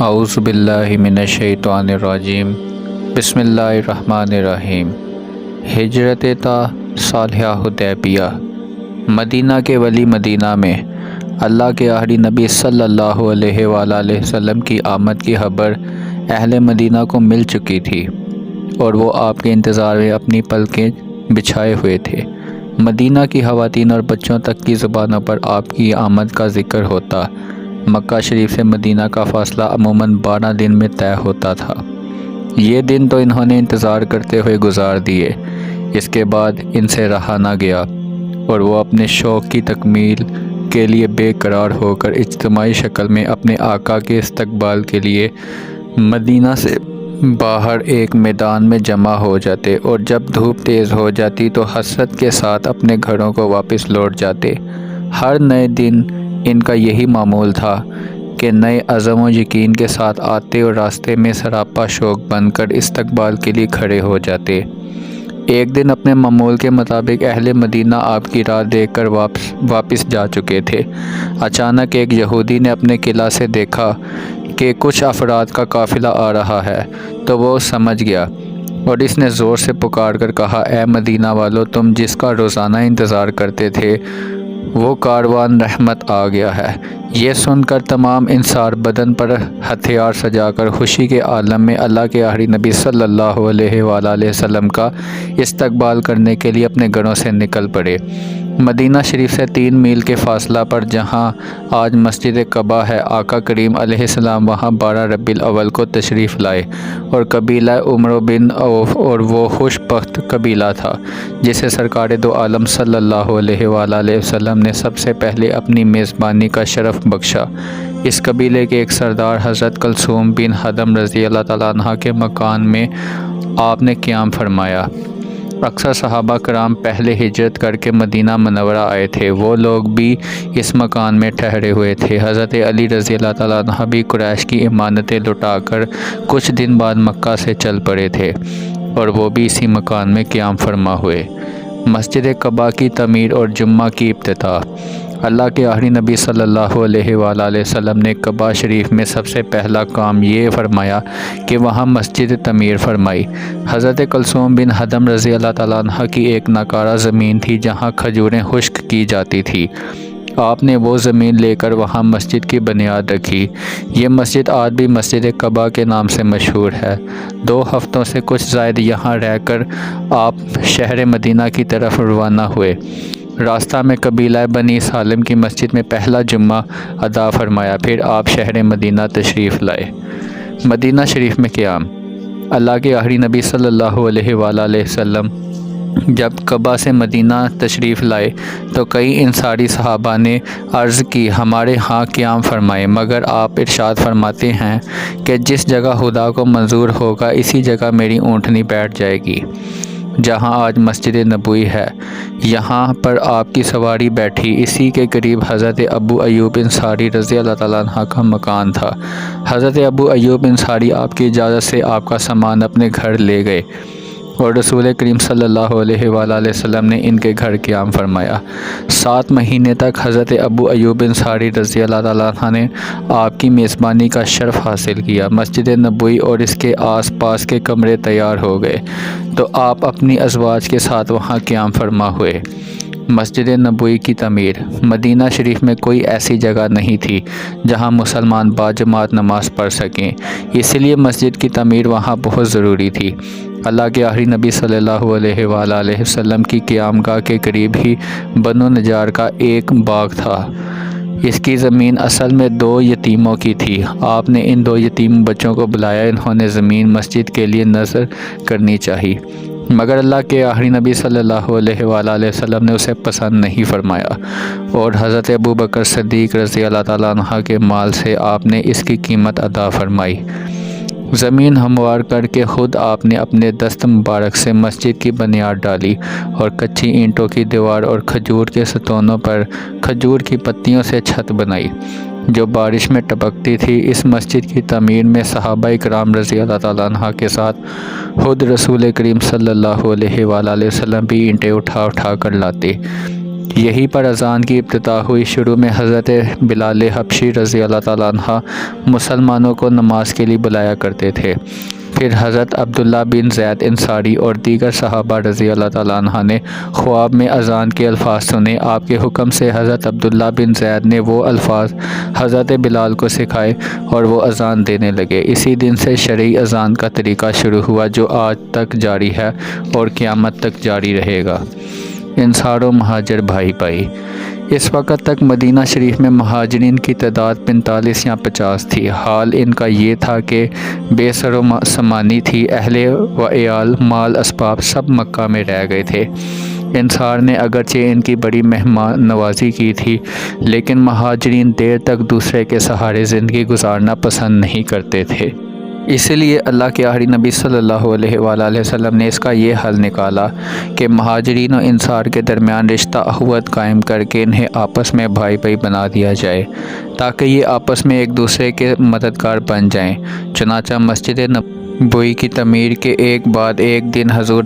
اعوذ باللہ من الشیطان الرجیم بسم اللہ الرحمن الرحیم۔ ہجرت تا صالحہ حدیبیہ۔ مدینہ کے ولی مدینہ میں اللہ کے آخری نبی صلی اللہ علیہ وآلہ وسلم کی آمد کی خبر اہل مدینہ کو مل چکی تھی اور وہ آپ کے انتظار میں اپنی پلکیں بچھائے ہوئے تھے۔ مدینہ کی خواتین اور بچوں تک کی زبانوں پر آپ کی آمد کا ذکر ہوتا۔ مکہ شریف سے مدینہ کا فاصلہ عموماً 12 دن میں طے ہوتا تھا۔ یہ دن تو انہوں نے انتظار کرتے ہوئے گزار دیے۔ اس کے بعد ان سے رہا نہ گیا اور وہ اپنے شوق کی تکمیل کے لیے بے قرار ہو کر اجتماعی شکل میں اپنے آقا کے استقبال کے لیے مدینہ سے باہر ایک میدان میں جمع ہو جاتے اور جب دھوپ تیز ہو جاتی تو حسرت کے ساتھ اپنے گھروں کو واپس لوٹ جاتے۔ ہر نئے دن ان کا یہی معمول تھا کہ نئے عزم و یقین کے ساتھ آتے اور راستے میں سراپا شوق بن کر استقبال کے لیے کھڑے ہو جاتے۔ ایک دن اپنے معمول کے مطابق اہل مدینہ آپ کی راہ دیکھ کر واپس جا چکے تھے۔ اچانک ایک یہودی نے اپنے قلعہ سے دیکھا کہ کچھ افراد کا قافلہ آ رہا ہے تو وہ سمجھ گیا اور اس نے زور سے پکار کر کہا، اے مدینہ والو، تم جس کا روزانہ انتظار کرتے تھے وہ کاروان رحمت آ گیا ہے۔ یہ سن کر تمام انصار بدن پر ہتھیار سجا کر خوشی کے عالم میں اللہ کے آخری نبی صلی اللہ علیہ وآلہ وسلم کا استقبال کرنے کے لیے اپنے گھروں سے نکل پڑے۔ مدینہ شریف سے 3 میل کے فاصلہ پر جہاں آج مسجد قباء ہے، آقا کریم علیہ السلام وہاں 12 ربیع الاول کو تشریف لائے اور قبیلہ عمرو بن عوف اور وہ خوش بخت قبیلہ تھا جسے سرکار دو عالم صلی اللہ علیہ وآلہ وسلم نے سب سے پہلے اپنی میزبانی کا شرف بخشا۔ اس قبیلے کے ایک سردار حضرت کلثوم بن حدم رضی اللہ تعالیٰ عنہ کے مکان میں آپ نے قیام فرمایا۔ اکثر صحابہ کرام پہلے ہجرت کر کے مدینہ منورہ آئے تھے، وہ لوگ بھی اس مکان میں ٹھہرے ہوئے تھے۔ حضرت علی رضی اللہ تعالیٰ عنہ بھی قریش کی امانتیں لٹا کر کچھ دن بعد مکہ سے چل پڑے تھے اور وہ بھی اسی مکان میں قیام فرما ہوئے۔ مسجد قباء کی تعمیر اور جمعہ کی افتتاح۔ اللہ کے آخری نبی صلی اللہ علیہ وآلہ وسلم نے قباء شریف میں سب سے پہلا کام یہ فرمایا کہ وہاں مسجد تعمیر فرمائی۔ حضرت کلثوم بن حدم رضی اللہ تعالیٰ عنہ کی ایک ناکارہ زمین تھی جہاں کھجوریں خشک کی جاتی تھی۔ آپ نے وہ زمین لے کر وہاں مسجد کی بنیاد رکھی۔ یہ مسجد آج بھی مسجد قباء کے نام سے مشہور ہے۔ 2 ہفتوں سے کچھ زائد یہاں رہ کر آپ شہر مدینہ کی طرف روانہ ہوئے۔ راستہ میں قبیلہ بنی سالم کی مسجد میں پہلا جمعہ ادا فرمایا، پھر آپ شہر مدینہ تشریف لائے۔ مدینہ شریف میں قیام۔ اللہ کے آخری نبی صلی اللہ علیہ وآلہ وسلم جب قباء سے مدینہ تشریف لائے تو کئی انصاری صحابہ نے عرض کی، ہمارے ہاں قیام فرمائے، مگر آپ ارشاد فرماتے ہیں کہ جس جگہ خدا کو منظور ہوگا اسی جگہ میری اونٹنی بیٹھ جائے گی۔ جہاں آج مسجد نبوی ہے یہاں پر آپ کی سواری بیٹھی۔ اسی کے قریب حضرت ابو ایوب انصاری رضی اللہ تعالیٰ عنہ کا مکان تھا۔ حضرت ابو ایوب انصاری آپ کی اجازت سے آپ کا سامان اپنے گھر لے گئے اور رسول کریم صلی اللہ علیہ وآلہ وسلم نے ان کے گھر قیام فرمایا۔ 7 مہینے تک حضرت ابو ایوب انصاری رضی اللہ تعالیٰ عنہ نے آپ کی میزبانی کا شرف حاصل کیا۔ مسجد نبوی اور اس کے آس پاس کے کمرے تیار ہو گئے تو آپ اپنی ازواج کے ساتھ وہاں قیام فرما ہوئے۔ مسجد نبوی کی تعمیر۔ مدینہ شریف میں کوئی ایسی جگہ نہیں تھی جہاں مسلمان باجماعت نماز پڑھ سکیں، اس لیے مسجد کی تعمیر وہاں بہت ضروری تھی۔ اللہ کے آخری نبی صلی اللہ علیہ وآلہ وسلم کی قیام گاہ کے قریب ہی بنو نجار کا ایک باغ تھا۔ اس کی زمین اصل میں 2 یتیموں کی تھی۔ آپ نے ان 2 یتیم بچوں کو بلایا، انہوں نے زمین مسجد کے لیے نذر کرنی چاہی، مگر اللہ کے آخری نبی صلی اللہ علیہ وآلہ وسلم نے اسے پسند نہیں فرمایا اور حضرت ابوبکر صدیق رضی اللہ تعالیٰ عنہ کے مال سے آپ نے اس کی قیمت ادا فرمائی۔ زمین ہموار کر کے خود آپ نے اپنے دست مبارک سے مسجد کی بنیاد ڈالی اور کچی اینٹوں کی دیوار اور کھجور کے ستونوں پر کھجور کی پتیوں سے چھت بنائی جو بارش میں ٹپکتی تھی۔ اس مسجد کی تعمیر میں صحابہ کرام رضی اللہ تعالیٰ عنہ کے ساتھ خود رسول کریم صلی اللہ علیہ وآلہ وسلم بھی اینٹیں اٹھا اٹھا کر لاتے۔ یہیں پر اذان کی ابتدا ہوئی۔ شروع میں حضرت بلال حبشی رضی اللہ تعالیٰ عنہ مسلمانوں کو نماز کے لیے بلایا کرتے تھے۔ پھر حضرت عبداللہ بن زید انصاری اور دیگر صحابہ رضی اللہ تعالیٰ عنہ نے خواب میں اذان کے الفاظ سنے۔ آپ کے حکم سے حضرت عبداللہ بن زید نے وہ الفاظ حضرت بلال کو سکھائے اور وہ اذان دینے لگے۔ اسی دن سے شرعی اذان کا طریقہ شروع ہوا جو آج تک جاری ہے اور قیامت تک جاری رہے گا۔ انصار و مہاجر بھائی بھائی۔ اس وقت تک مدینہ شریف میں مہاجرین کی تعداد 45 یا 50 تھی۔ حال ان کا یہ تھا کہ بے سر و سامانی تھی، اہل و عیال، مال اسباب سب مکہ میں رہ گئے تھے۔ انصار نے اگرچہ ان کی بڑی مہمان نوازی کی تھی، لیکن مہاجرین دیر تک دوسرے کے سہارے زندگی گزارنا پسند نہیں کرتے تھے۔ اسی لیے اللہ کے آخری نبی صلی اللہ علیہ وآلہ وسلم نے اس کا یہ حل نکالا کہ مہاجرین و انصار کے درمیان رشتہ اخوت قائم کر کے انہیں آپس میں بھائی بھائی بنا دیا جائے تاکہ یہ آپس میں ایک دوسرے کے مددگار بن جائیں۔ چنانچہ مسجد نبوی کی تعمیر کے ایک بعد ایک دن حضور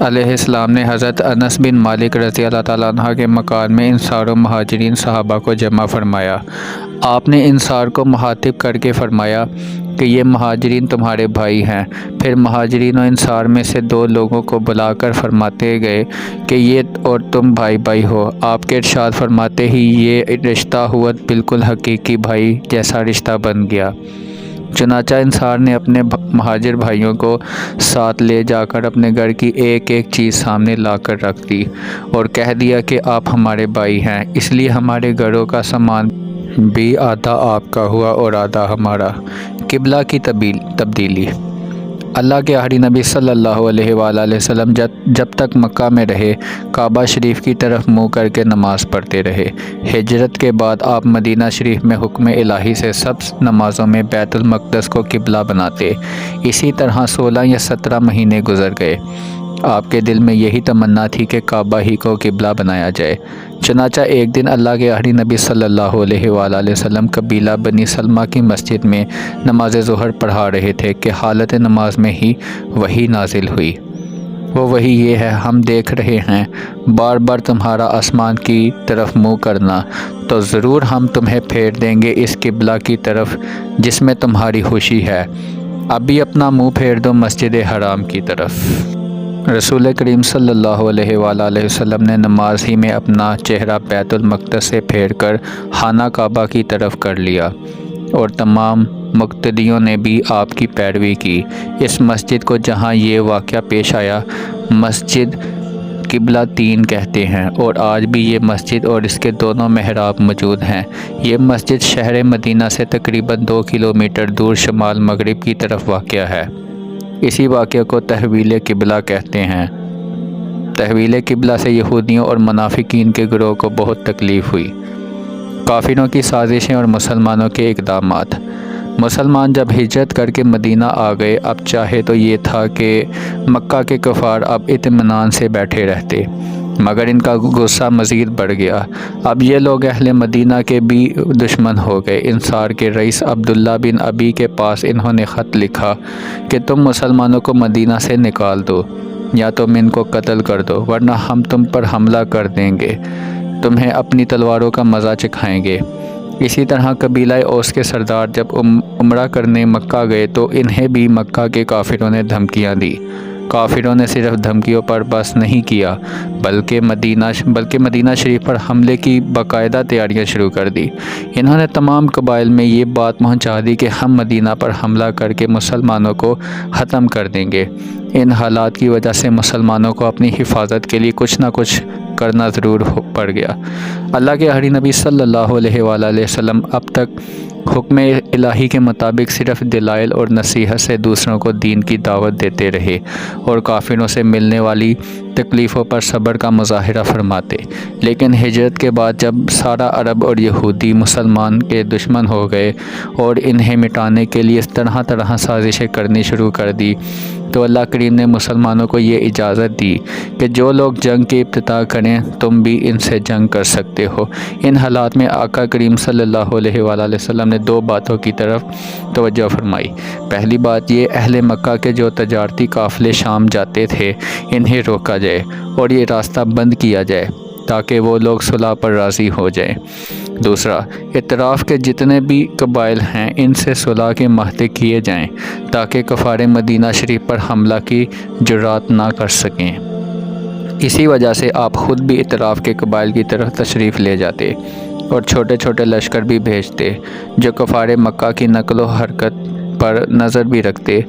علیہ السلام نے حضرت انس بن مالک رضی اللہ تعالیٰ عنہ کے مکان میں انصار و مہاجرین صحابہ کو جمع فرمایا۔ آپ نے انصار کو مخاطب کر کے فرمایا کہ یہ مہاجرین تمہارے بھائی ہیں۔ پھر مہاجرین و انصار میں سے 2 لوگوں کو بلا کر فرماتے گئے کہ یہ اور تم بھائی بھائی ہو۔ آپ کے ارشاد فرماتے ہی یہ رشتہ اخوت بالکل حقیقی بھائی جیسا رشتہ بن گیا۔ چنانچہ انصار نے اپنے مہاجر بھائیوں کو ساتھ لے جا کر اپنے گھر کی ایک ایک چیز سامنے لا کر رکھ دی اور کہہ دیا کہ آپ ہمارے بھائی ہیں، اس لیے ہمارے گھروں کا سامان بھی آدھا آپ کا ہوا اور آدھا ہمارا۔ قبلہ کی تبدیلی۔ اللہ کے آخری نبی صلی اللہ علیہ وآلہ وسلم جب تک مکہ میں رہے کعبہ شریف کی طرف منہ کر کے نماز پڑھتے رہے۔ ہجرت کے بعد آپ مدینہ شریف میں حکم الہی سے سب نمازوں میں بیت المقدس کو قبلہ بناتے۔ اسی طرح 16 یا 17 مہینے گزر گئے۔ آپ کے دل میں یہی تمنا تھی کہ کعبہ ہی کو قبلہ بنایا جائے۔ چنانچہ ایک دن اللہ کے آخری نبی صلی اللہ علیہ وآلہ وسلم قبیلہ بنی سلمہ کی مسجد میں نماز ظہر پڑھا رہے تھے کہ حالت نماز میں ہی وحی نازل ہوئی۔ وہ وحی یہ ہے، ہم دیکھ رہے ہیں بار بار تمہارا آسمان کی طرف منہ کرنا، تو ضرور ہم تمہیں پھیر دیں گے اس قبلہ کی طرف جس میں تمہاری خوشی ہے۔ اب بھی اپنا منہ پھیر دو مسجد حرام کی طرف۔ رسول کریم صلی اللہ علیہ وآلہ وسلم نے نماز ہی میں اپنا چہرہ بیت المقدس سے پھیر کر خانہ کعبہ کی طرف کر لیا اور تمام مقتدیوں نے بھی آپ کی پیروی کی۔ اس مسجد کو جہاں یہ واقعہ پیش آیا مسجد قبلہ 3 کہتے ہیں اور آج بھی یہ مسجد اور اس کے دونوں محراب موجود ہیں۔ یہ مسجد شہر مدینہ سے تقریباً 2 کلومیٹر دور شمال مغرب کی طرف واقع ہے۔ اسی واقعہ کو تحویل قبلہ کہتے ہیں۔ تحویل قبلہ سے یہودیوں اور منافقین کے گروہ کو بہت تکلیف ہوئی۔ کافروں کی سازشیں اور مسلمانوں کے اقدامات۔ مسلمان جب ہجرت کر کے مدینہ آ گئے، اب چاہے تو یہ تھا کہ مکہ کے کفار اب اطمینان سے بیٹھے رہتے، مگر ان کا غصہ مزید بڑھ گیا۔ اب یہ لوگ اہل مدینہ کے بھی دشمن ہو گئے۔ انصار کے رئیس عبداللہ بن ابی کے پاس انہوں نے خط لکھا کہ تم مسلمانوں کو مدینہ سے نکال دو یا تم ان کو قتل کر دو، ورنہ ہم تم پر حملہ کر دیں گے، تمہیں اپنی تلواروں کا مزہ چکھائیں گے۔ اسی طرح قبیلہ اوس کے سردار جب عمرہ کرنے مکہ گئے تو انہیں بھی مکہ کے کافروں نے دھمکیاں دی۔ کافروں نے صرف دھمکیوں پر بس نہیں کیا بلکہ مدینہ شریف پر حملے کی باقاعدہ تیاریاں شروع کر دی۔ انہوں نے تمام قبائل میں یہ بات پہنچا دی کہ ہم مدینہ پر حملہ کر کے مسلمانوں کو ختم کر دیں گے۔ ان حالات کی وجہ سے مسلمانوں کو اپنی حفاظت کے لیے کچھ نہ کچھ کرنا ضرور پڑ گیا۔ اللہ کے آخری نبی صلی اللہ علیہ وآلہ وسلم اب تک حکم الہی کے مطابق صرف دلائل اور نصیحت سے دوسروں کو دین کی دعوت دیتے رہے اور کافروں سے ملنے والی تکلیفوں پر صبر کا مظاہرہ فرماتے۔ لیکن ہجرت کے بعد جب سارا عرب اور یہودی مسلمان کے دشمن ہو گئے اور انہیں مٹانے کے لیے اس طرح سازشیں کرنی شروع کر دی، تو اللہ کریم نے مسلمانوں کو یہ اجازت دی کہ جو لوگ جنگ کی ابتدا کریں تم بھی ان سے جنگ کر سکتے ہو۔ ان حالات میں آقا کریم صلی اللہ علیہ وآلہ وسلم نے 2 باتوں کی طرف توجہ فرمائی۔ پہلی بات یہ، اہل مکہ کے جو تجارتی قافلے شام جاتے تھے انہیں روکا جائے اور یہ راستہ بند کیا جائے تاکہ وہ لوگ صلح پر راضی ہو جائیں۔ دوسرا، اطراف کے جتنے بھی قبائل ہیں ان سے صلح کے معاہدے کیے جائیں تاکہ کفار مدینہ شریف پر حملہ کی جرات نہ کر سکیں۔ اسی وجہ سے آپ خود بھی اطراف کے قبائل کی طرف تشریف لے جاتے اور چھوٹے چھوٹے لشکر بھی بھیجتے جو کفار مکہ کی نقل و حرکت پر نظر بھی رکھتے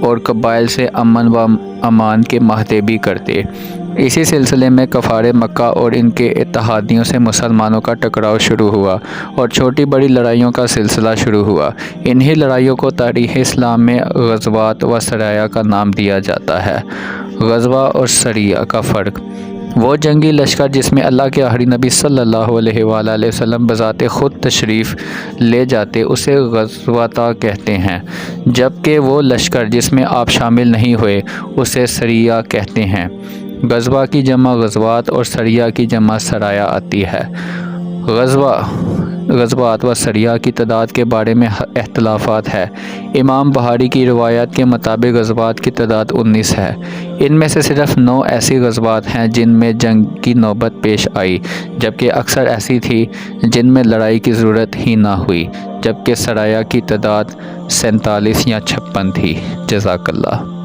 اور قبائل سے امن و امان کے معاہدے بھی کرتے۔ اسی سلسلے میں کفار مکہ اور ان کے اتحادیوں سے مسلمانوں کا ٹکراؤ شروع ہوا اور چھوٹی بڑی لڑائیوں کا سلسلہ شروع ہوا۔ انہی لڑائیوں کو تاریخ اسلام میں غزوات و سرایا کا نام دیا جاتا ہے۔ غزوہ اور سریہ کا فرق: وہ جنگی لشکر جس میں اللہ کے آخری نبی صلی اللہ علیہ وآلہ وسلم بذات خود تشریف لے جاتے اسے غزوہ کہتے ہیں، جبکہ وہ لشکر جس میں آپ شامل نہیں ہوئے اسے سریہ کہتے ہیں۔ غزوہ کی جمع غزوات اور سریہ کی جمع سرایا آتی ہے۔ غزوات و سریہ کی تعداد کے بارے میں اختلافات ہے۔ امام بخاری کی روایت کے مطابق غزوات کی تعداد 19 ہے۔ ان میں سے صرف 9 ایسی غزوات ہیں جن میں جنگ کی نوبت پیش آئی، جبکہ اکثر ایسی تھی جن میں لڑائی کی ضرورت ہی نہ ہوئی، جبکہ سرایا کی تعداد 47 یا 56 تھی۔ جزاک اللہ۔